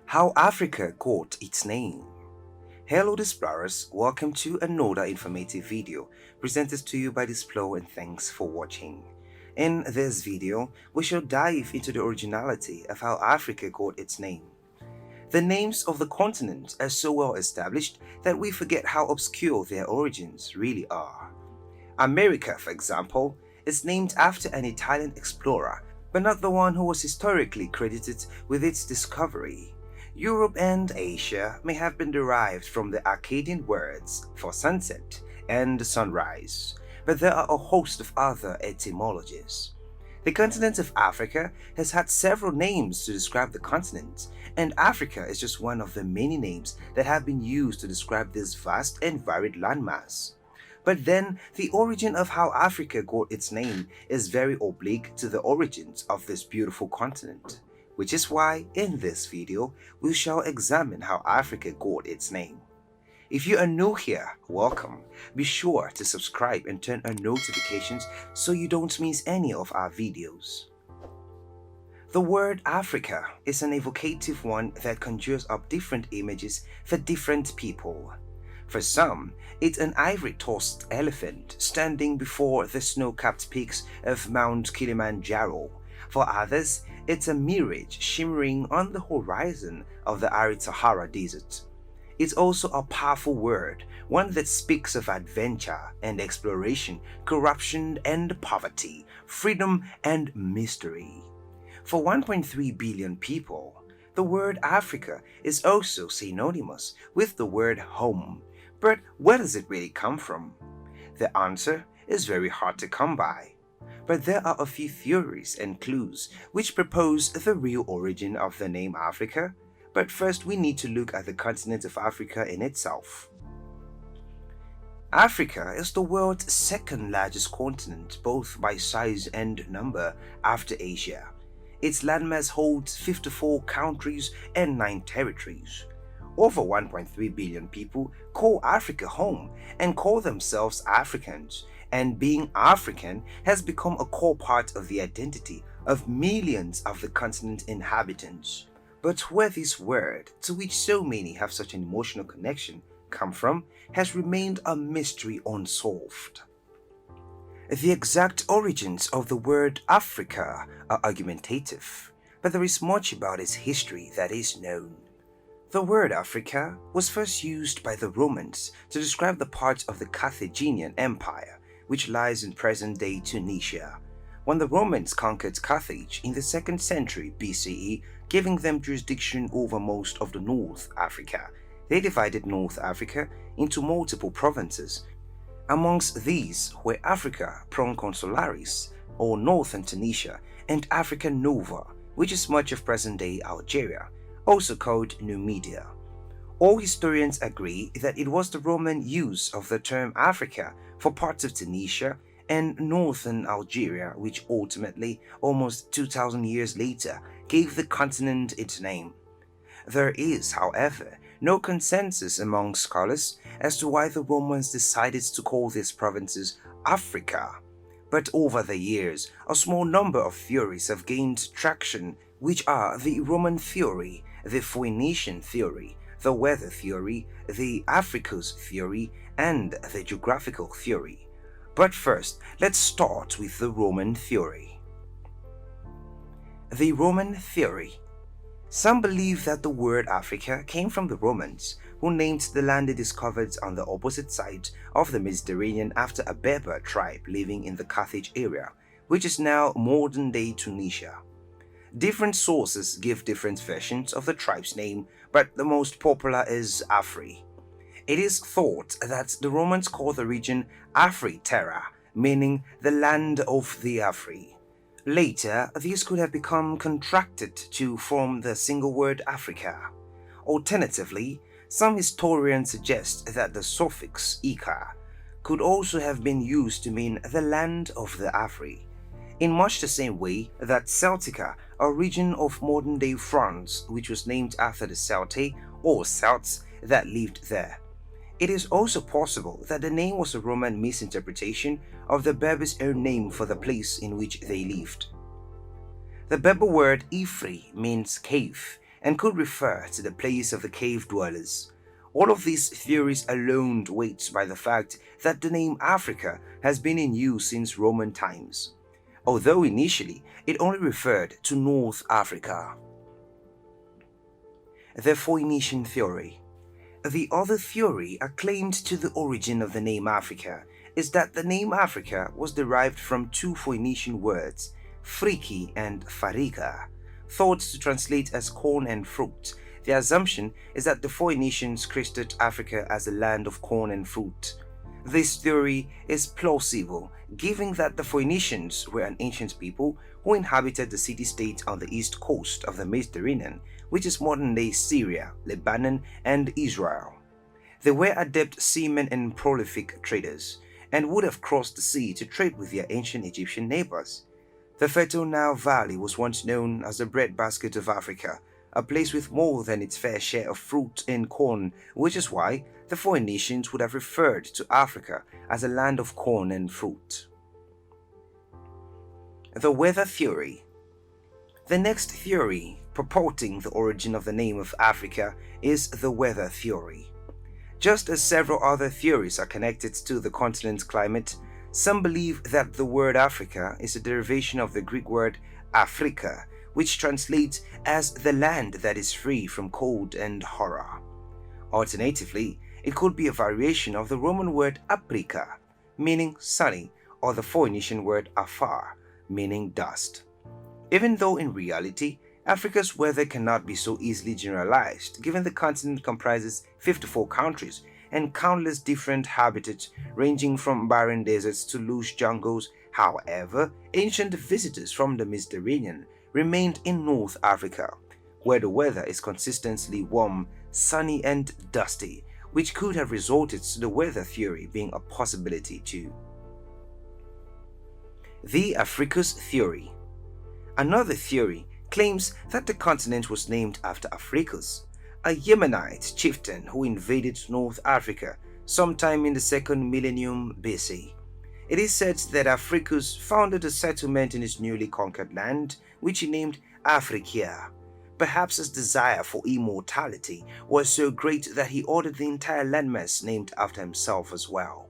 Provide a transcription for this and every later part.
How Africa got its name. Hello explorers, welcome to another informative video presented to you by Displo and thanks for watching. In this video, we shall dive into the originality of how Africa got its name. The names of the continents are so well established that we forget how obscure their origins really are. America, for example, is named after an Italian explorer, but not the one who was historically credited with its discovery. Europe and Asia may have been derived from the Akkadian words for sunset and sunrise, but there are a host of other etymologies. The continent of Africa has had several names to describe the continent, and Africa is just one of the many names that have been used to describe this vast and varied landmass. But then, the origin of how Africa got its name is very oblique to the origins of this beautiful continent, which is why, in this video, we shall examine how Africa got its name. If you are new here, welcome. Be sure to subscribe and turn on notifications so you don't miss any of our videos. The word Africa is an evocative one that conjures up different images for different people. For some, it's an ivory-tossed elephant standing before the snow-capped peaks of Mount Kilimanjaro. For others, it's a mirage shimmering on the horizon of the arid Sahara Desert. It's also a powerful word, one that speaks of adventure and exploration, corruption and poverty, freedom and mystery. For 1.3 billion people, the word Africa is also synonymous with the word home. But where does it really come from? The answer is very hard to come by. But there are a few theories and clues which propose the real origin of the name Africa. But first we need to look at the continent of Africa in itself. Africa is the world's second largest continent both by size and number after Asia. Its landmass holds 54 countries and 9 territories. Over 1.3 billion people call Africa home and call themselves Africans, and being African has become a core part of the identity of millions of the continent's inhabitants. But where this word, to which so many have such an emotional connection, come from has remained a mystery unsolved. The exact origins of the word Africa are argumentative, but there is much about its history that is known. The word Africa was first used by the Romans to describe the part of the Carthaginian Empire, which lies in present-day Tunisia. When the Romans conquered Carthage in the 2nd century BCE, giving them jurisdiction over most of the North Africa, they divided North Africa into multiple provinces. Amongst these were Africa Proconsularis, or Northern Tunisia, and Africa Nova, which is much of present-day Algeria, also called Numidia. All historians agree that it was the Roman use of the term Africa for parts of Tunisia and northern Algeria which ultimately, almost 2,000 years later, gave the continent its name. There is, however, no consensus among scholars as to why the Romans decided to call these provinces Africa. But over the years, a small number of theories have gained traction, which are the Roman theory, the Phoenician theory, the weather theory, the Africus theory, and the geographical theory. But first, let's start with the Roman theory. The Roman theory. Some believe that the word Africa came from the Romans, who named the land they discovered on the opposite side of the Mediterranean after a Berber tribe living in the Carthage area, which is now modern-day Tunisia. Different sources give different versions of the tribe's name, but the most popular is Afri. It is thought that the Romans called the region Afri Terra, meaning the land of the Afri. Later, these could have become contracted to form the single word Africa. Alternatively, some historians suggest that the suffix "ika" could also have been used to mean the land of the Afri, in much the same way that Celtica, a region of modern-day France which was named after the Celtae or Celts that lived there. It is also possible that the name was a Roman misinterpretation of the Berbers' own name for the place in which they lived. The Berber word Ifri means cave, and could refer to the place of the cave dwellers. All of these theories alone weighted by the fact that the name Africa has been in use since Roman times, although initially it only referred to North Africa. The Phoenician Theory. The other theory acclaimed to the origin of the name Africa is that the name Africa was derived from two Phoenician words, friki and farika, thought to translate as corn and fruit. The assumption is that the Phoenicians created Africa as a land of corn and fruit. This theory is plausible, given that the Phoenicians were an ancient people who inhabited the city-state on the east coast of the Mediterranean, which is modern-day Syria, Lebanon, and Israel. They were adept seamen and prolific traders, and would have crossed the sea to trade with their ancient Egyptian neighbors. The fertile Nile Valley was once known as the breadbasket of Africa, a place with more than its fair share of fruit and corn, which is why the Phoenicians would have referred to Africa as a land of corn and fruit. The Weather Theory. The next theory purporting the origin of the name of Africa is the weather theory. Just as several other theories are connected to the continent's climate, some believe that the word Africa is a derivation of the Greek word Afrika, which translates as the land that is free from cold and horror. Alternatively, it could be a variation of the Roman word Aprica, meaning sunny, or the Phoenician word Afar, meaning dust. Even though in reality, Africa's weather cannot be so easily generalized, given the continent comprises 54 countries and countless different habitats ranging from barren deserts to lush jungles. However, ancient visitors from the Mediterranean remained in North Africa, where the weather is consistently warm, sunny, and dusty, which could have resulted to the weather theory being a possibility too. The Africus Theory. Another theory claims that the continent was named after Africus, a Yemenite chieftain who invaded North Africa sometime in the 2nd millennium BC. It is said that Africus founded a settlement in his newly conquered land, which he named Africa. Perhaps his desire for immortality was so great that he ordered the entire landmass named after himself as well.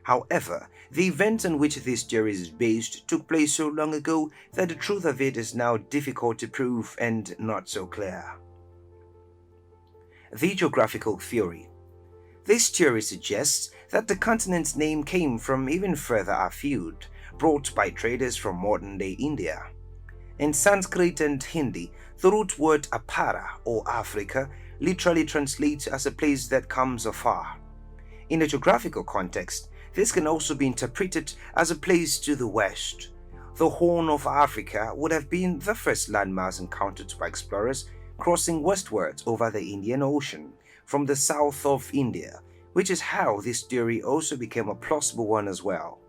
However, the event on which this theory is based took place so long ago that the truth of it is now difficult to prove and not so clear. The Geographical Theory. This theory suggests that the continent's name came from even further afield, brought by traders from modern-day India. In Sanskrit and Hindi, the root word Apara or Africa literally translates as a place that comes afar. In a geographical context, this can also be interpreted as a place to the west. The Horn of Africa would have been the first landmass encountered by explorers crossing westwards over the Indian Ocean from the south of India, which is how this theory also became a plausible one as well.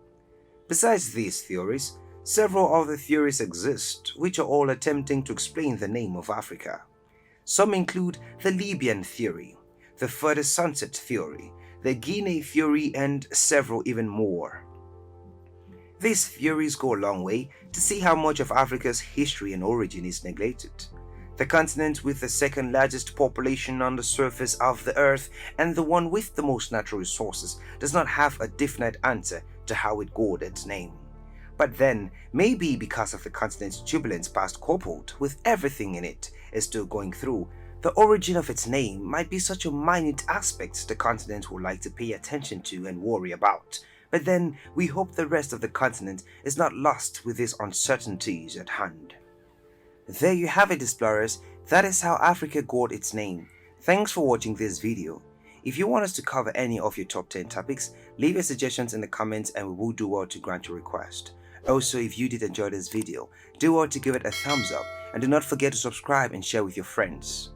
Besides these theories, several other theories exist which are all attempting to explain the name of Africa. Some include the Libyan theory, the Further Sunset theory, the Guinea theory, and several even more. These theories go a long way to see how much of Africa's history and origin is neglected. The continent with the second largest population on the surface of the earth and the one with the most natural resources does not have a definite answer to how it got its name. But then, maybe because of the continent's turbulence past coupled with everything in it is still going through, the origin of its name might be such a minute aspect the continent would like to pay attention to and worry about. But then, we hope the rest of the continent is not lost with these uncertainties at hand. There you have it, explorers. That is how Africa got its name. Thanks for watching this video. If you want us to cover any of your top 10 topics, leave your suggestions in the comments and we will do well to grant your request. Also, if you did enjoy this video, do well to give it a thumbs up and do not forget to subscribe and share with your friends.